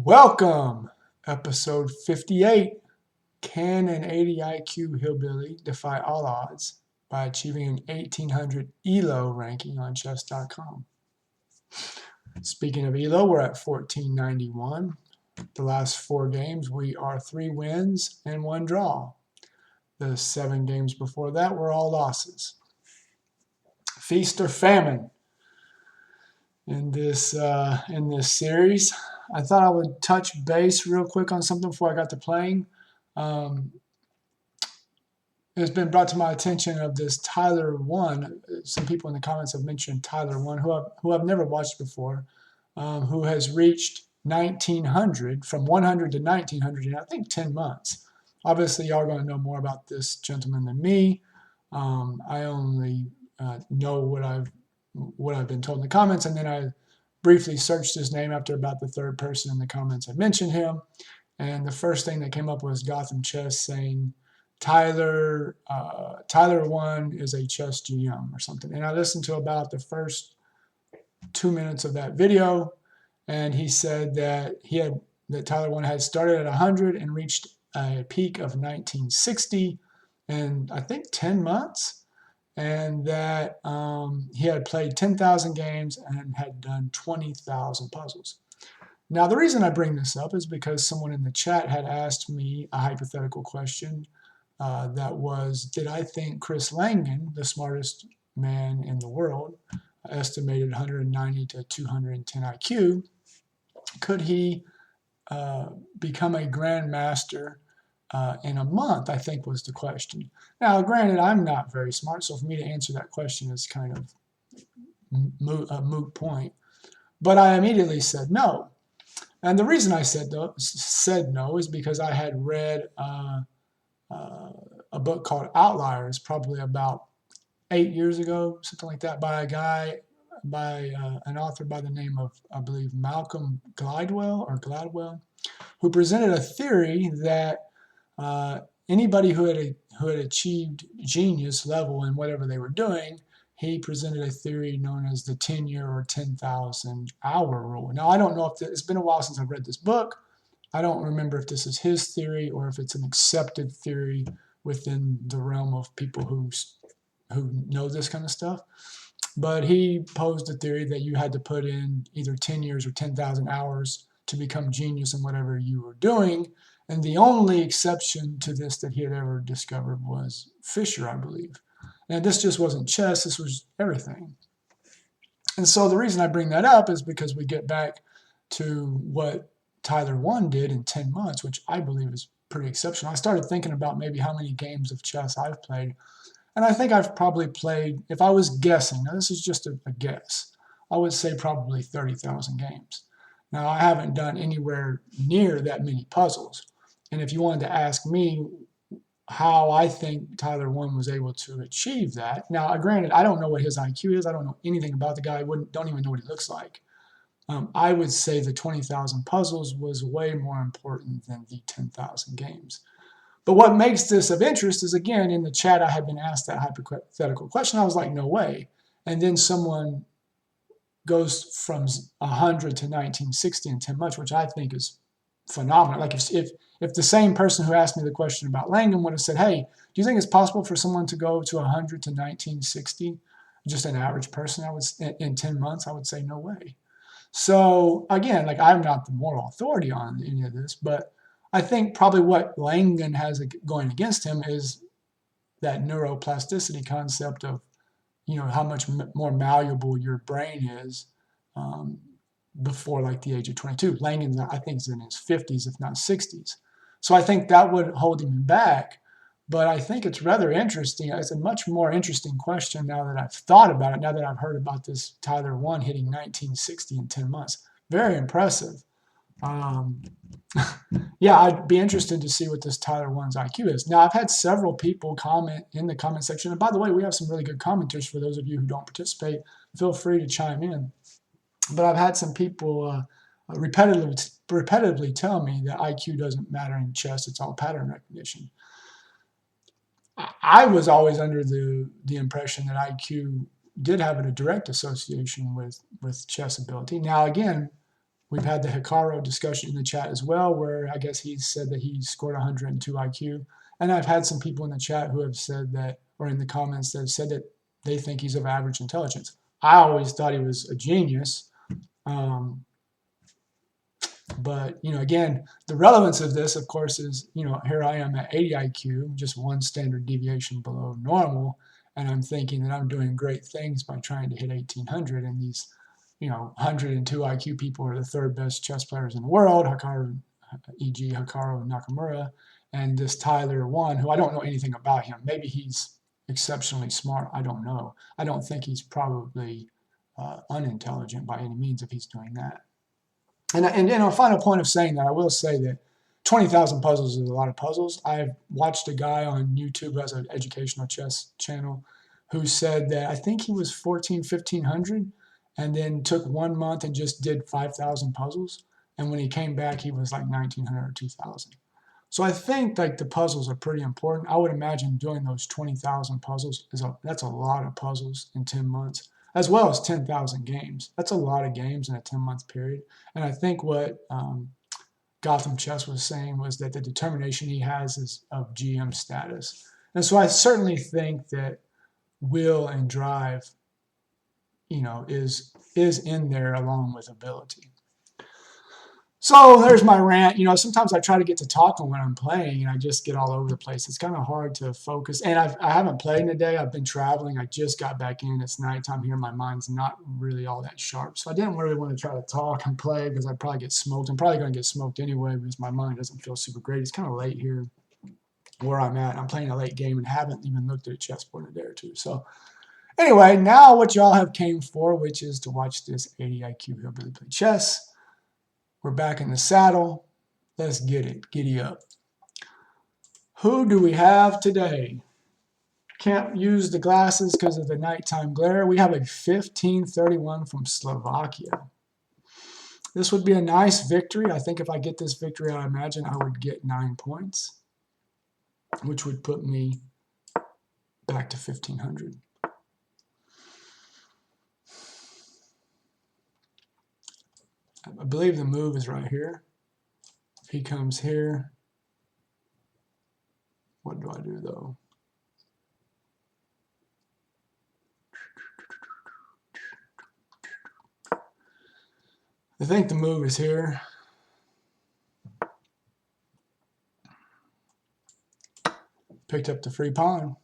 Welcome, episode 58. Can an 80 IQ hillbilly defy all odds by achieving an 1800 ELO ranking on chess.com? Speaking of ELO, we're at 1491. The last 4 games, we are 3 wins and 1 draw. The 7 games before that were all losses. Feast or famine in this series. I thought I would touch base real quick on something before I got to playing. It's been brought to my attention of this Tyler 1. Some people in the comments have mentioned Tyler 1, who I've never watched before, who has reached 1900, from 100 to 1900 in I think 10 months. Obviously, y'all are going to know more about this gentleman than me. I only know what I've been told in the comments, and then I briefly searched his name after about the 3rd person in the comments had mentioned him, and the first thing that came up was Gotham Chess saying Tyler 1 is a chess GM or something. And I listened to about the first 2 minutes of that video, and he said that Tyler 1 had started at 100 and reached a peak of 1960 in I think 10 months. And that he had played 10,000 games and had done 20,000 puzzles. Now, the reason I bring this up is because someone in the chat had asked me a hypothetical question that was, did I think Chris Langan, the smartest man in the world, estimated 190 to 210 IQ, could he become a grandmaster in a month, I think was the question. Now, granted, I'm not very smart, so for me to answer that question is kind of a moot point. But I immediately said no. And the reason I said no is because I had read a book called Outliers, probably about 8 years ago, something like that, by an author by the name of, I believe, Malcolm Gladwell, who presented a theory that anybody who had achieved genius level in whatever they were doing, he presented a theory known as the 10-year or 10,000 hour rule. Now, I don't know if it's been a while since I've read this book. I don't remember if this is his theory or if it's an accepted theory within the realm of people who know this kind of stuff. But he posed a theory that you had to put in either 10 years or 10,000 hours to become genius in whatever you were doing. And the only exception to this that he had ever discovered was Fisher, I believe. And this just wasn't chess, this was everything. And so the reason I bring that up is because we get back to what Tyler 1 did in 10 months, which I believe is pretty exceptional. I started thinking about maybe how many games of chess I've played. And I think I've probably played, if I was guessing, now this is just a guess, I would say probably 30,000 games. Now, I haven't done anywhere near that many puzzles. And if you wanted to ask me how I think Tyler 1 was able to achieve that, now, granted, I don't know what his IQ is. I don't know anything about the guy. Don't even know what he looks like. I would say the 20,000 puzzles was way more important than the 10,000 games. But what makes this of interest is, again, in the chat, I had been asked that hypothetical question. I was like, no way. And then someone goes from 100 to 1960 in 10 months, which I think is phenomenal. Like if the same person who asked me the question about Langan would have said, hey, do you think it's possible for someone to go to 100 to 1960, just an average person, in 10 months, I would say no way. So again, like, I'm not the moral authority on any of this, but I think probably what Langan has going against him is that neuroplasticity concept of, how much more malleable your brain is before like the age of 22. Langan, I think, is in his 50s, if not 60s. So I think that would hold him back. But I think it's rather interesting. It's a much more interesting question now that I've thought about it, now that I've heard about this Tyler 1 hitting 1960 in 10 months. Very impressive. Yeah, I'd be interested to see what this Tyler 1's IQ is. Now, I've had several people comment in the comment section. And by the way, we have some really good commenters. For those of you who don't participate, feel free to chime in. But I've had some people repetitively tell me that IQ doesn't matter in chess. It's all pattern recognition. I was always under the impression that IQ did have a direct association with chess ability. Now, again, We've had the Hikaru discussion in the chat as well, where I guess he said that he scored 102 IQ. And I've had some people in the chat who have said that, or in the comments that have said that they think he's of average intelligence. I always thought he was a genius. But, again, the relevance of this, of course, is, here I am at 80 IQ, just one standard deviation below normal, and I'm thinking that I'm doing great things by trying to hit 1800, and these, 102 IQ people are the third best chess players in the world, e.g. Hikaru Nakamura, and this Tyler One, who I don't know anything about him. Maybe he's exceptionally smart. I don't know. I don't think he's probably unintelligent by any means if he's doing that. And a final point of saying that, I will say that 20,000 puzzles is a lot of puzzles. I've watched a guy on YouTube who has an educational chess channel who said that I think he was 1,500 and then took 1 month and just did 5,000 puzzles. And when he came back, he was like 1,900 or 2,000. So I think like the puzzles are pretty important. I would imagine doing those 20,000 puzzles, that's a lot of puzzles in 10 months. As well as 10,000 games. That's a lot of games in a 10-month period. And I think what Gotham Chess was saying was that the determination he has is of GM status. And so I certainly think that will and drive, is in there along with ability. So there's my rant. Sometimes I try to get to talking when I'm playing, and I just get all over the place. It's kind of hard to focus. And I haven't played in a day. I've been traveling. I just got back in. It's nighttime here. My mind's not really all that sharp. So I didn't really want to try to talk and play because I'd probably get smoked. I'm probably going to get smoked anyway because my mind doesn't feel super great. It's kind of late here where I'm at. I'm playing a late game and haven't even looked at a chessboard in a day or two. So anyway, now what y'all have came for, which is to watch this 80 IQ Hillbilly play chess. We're back in the saddle. Let's get it. Giddy up. Who do we have today? Can't use the glasses because of the nighttime glare. We have a 1531 from Slovakia. This would be a nice victory. I think if I get this victory, I imagine I would get 9 points, which would put me back to 1500. I believe the move is right here. If he comes here, what do I do though? I think the move is here. Picked up the free pawn.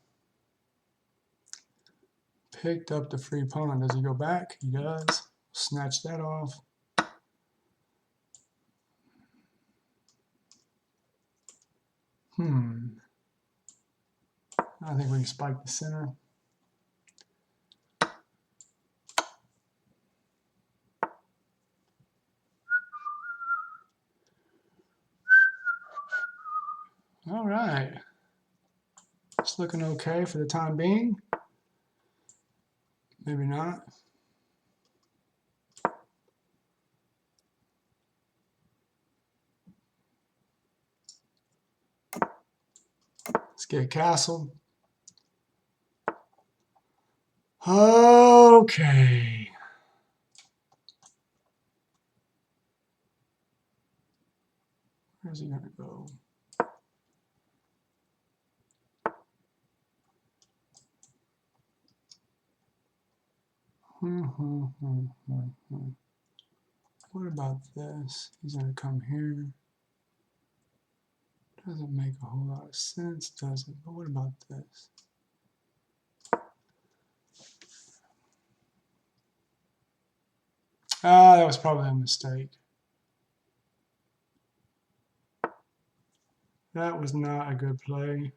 Picked up the free pawn. Does he go back? He does. Snatch that off. I think we can spike the center. All right. It's looking okay for the time being. Maybe not. Let's get a castle. Okay. Where's he going to go? What about this? He's going to come here. Doesn't make a whole lot of sense, does it? But what about this? That was probably a mistake. That was not a good play.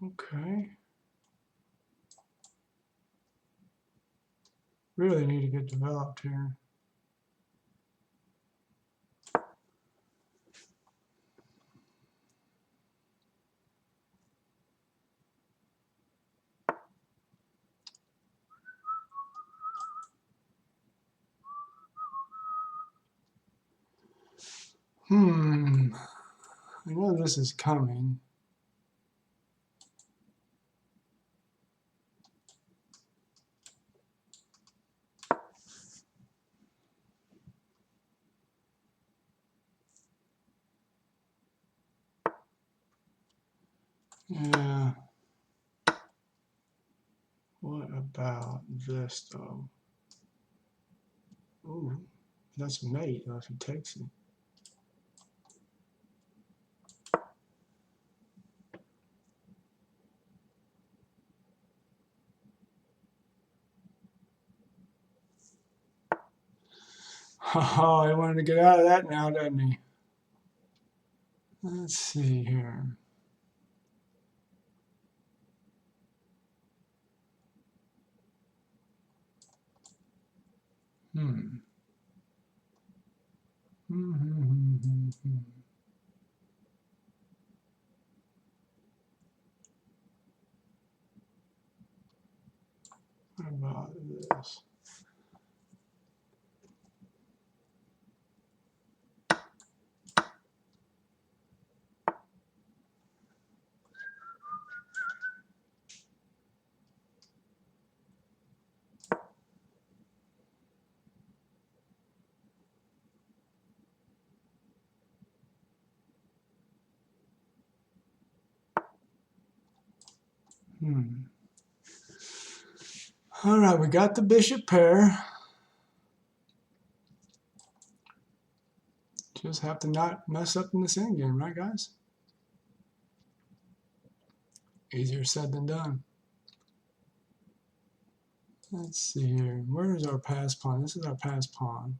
Okay. Really need to get developed here. I know this is coming. Yeah. What about this though? Ooh, that's mate though if he takes it. Oh, he wanted to get out of that now, doesn't he? Let's see here. Hmm. What about this? All right, we got the bishop pair. Just have to not mess up in this endgame, right, guys? Easier said than done. Let's see here. Where is our pass pawn? This is our pass pawn.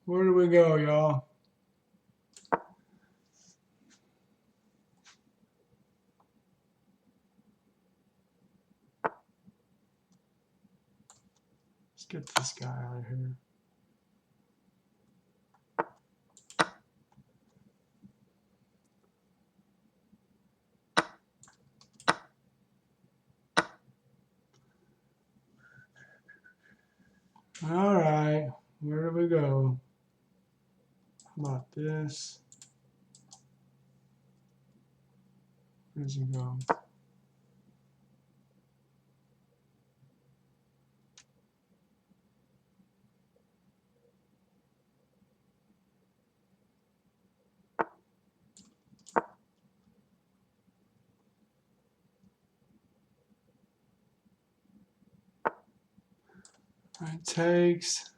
Where do we go, y'all? Let's get this guy out of here. All right, where do we go? How about this? Where does he go? All right, takes.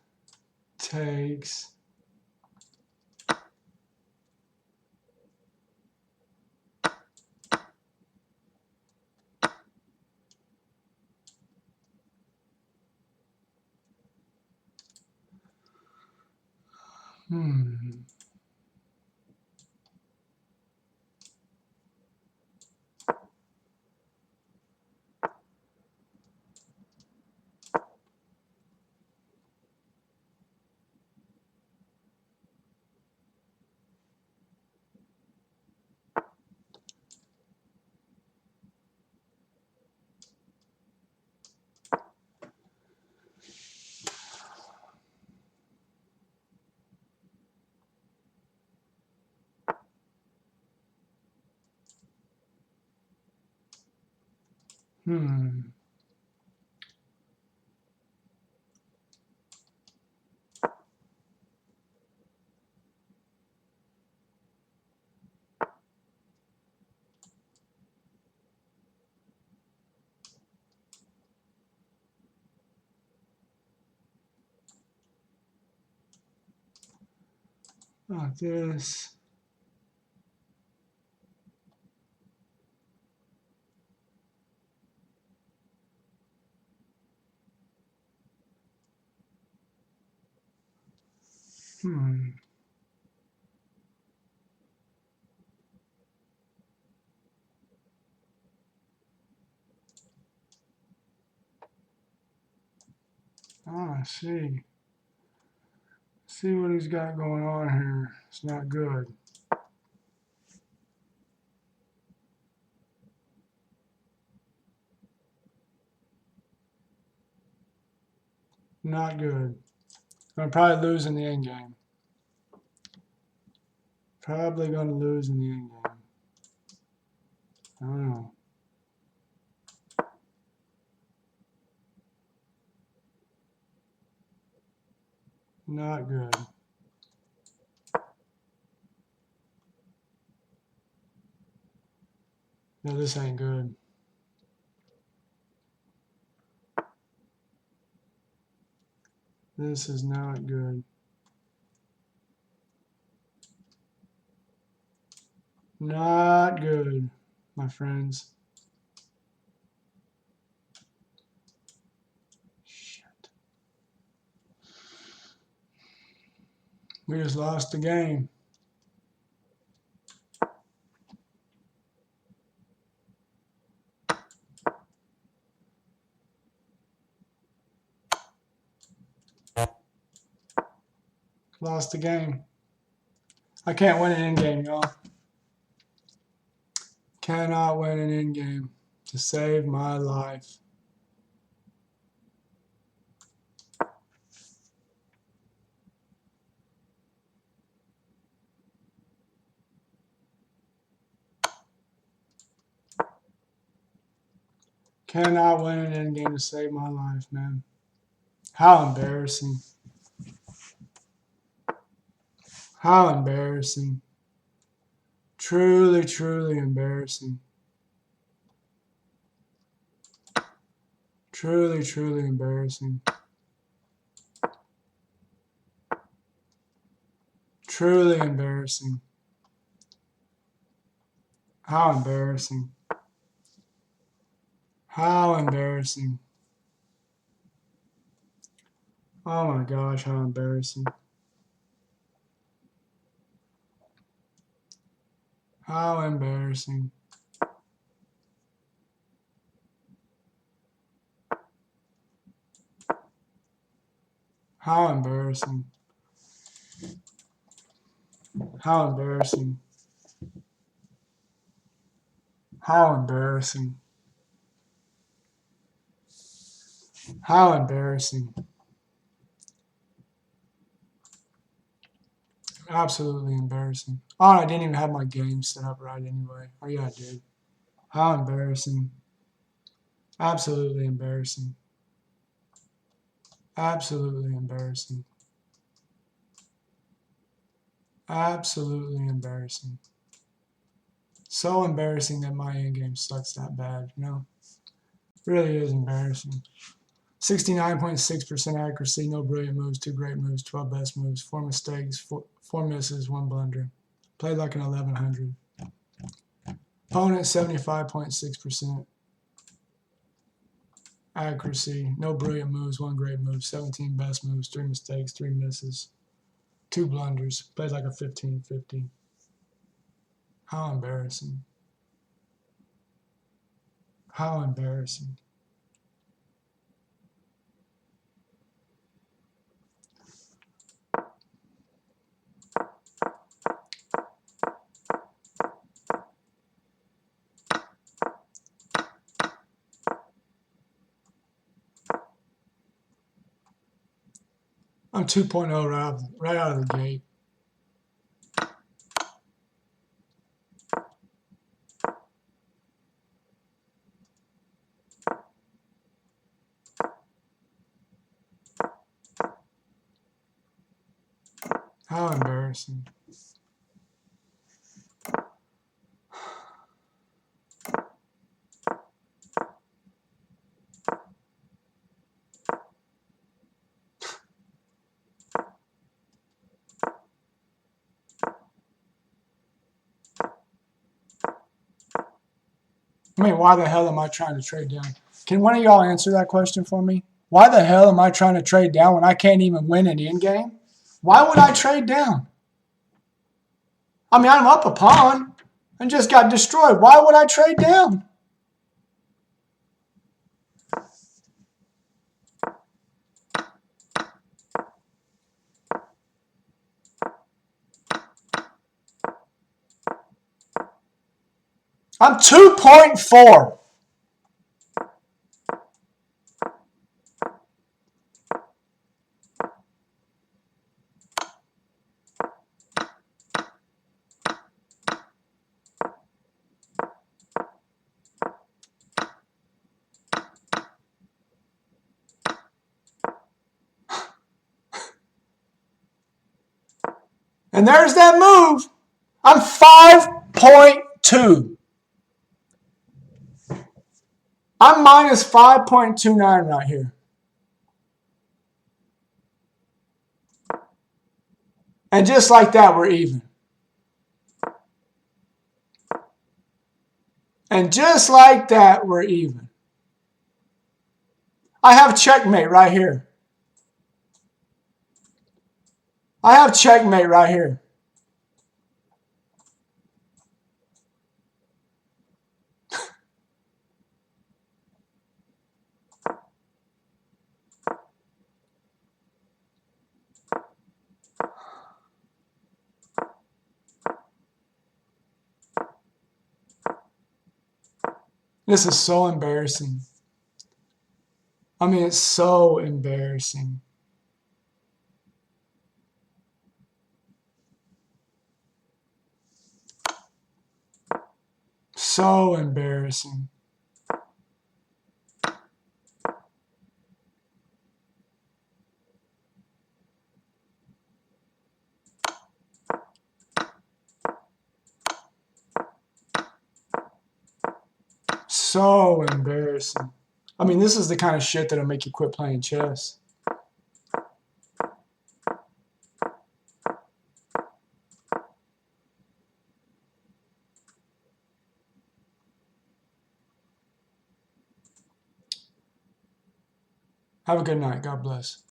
Like this. Hmm. Ah, I see. See what he's got going on here. It's not good. Not good. Gonna probably lose in the end game. Probably gonna lose in the end game. I don't know. Not good. No, this ain't good. This is not good. Not good, my friends. Shit. We just lost the game. Lost the game. I can't win an end game, y'all. Cannot win an end game to save my life. Cannot win an end game to save my life, man. How embarrassing. How embarrassing. Truly, truly embarrassing. Truly, truly embarrassing. Truly embarrassing. How embarrassing. How embarrassing. Oh my gosh, how embarrassing. How embarrassing. How embarrassing. How embarrassing. How embarrassing. How embarrassing. Absolutely embarrassing. Oh, I didn't even have my game set up right anyway. Oh, yeah, I did. How embarrassing. Absolutely embarrassing. Absolutely embarrassing. Absolutely embarrassing. So embarrassing that my endgame sucks that bad, you know? Really is embarrassing. 69.6% accuracy, no brilliant moves, 2 great moves, 12 best moves, 4 mistakes, 4 misses, 1 blunder. Played like an 1100. Opponent 75.6% accuracy, no brilliant moves, 1 great move, 17 best moves, 3 mistakes, 3 misses, 2 blunders. Played like a 1550. How embarrassing. How embarrassing. I'm 2.0 right out of the gate. How embarrassing. I mean, why the hell am I trying to trade down? Can one of y'all answer that question for me? Why the hell am I trying to trade down when I can't even win an end game? Why would I trade down? I mean, I'm up a pawn and just got destroyed. Why would I trade down? I'm 2.4. And there's that move. I'm 5.2. I'm minus 5.29 right here. And just like that, we're even. And just like that, we're even. I have checkmate right here. I have checkmate right here. This is so embarrassing. I mean, it's so embarrassing. So embarrassing. So embarrassing. I mean, this is the kind of shit that'll make you quit playing chess. Have a good night. God bless.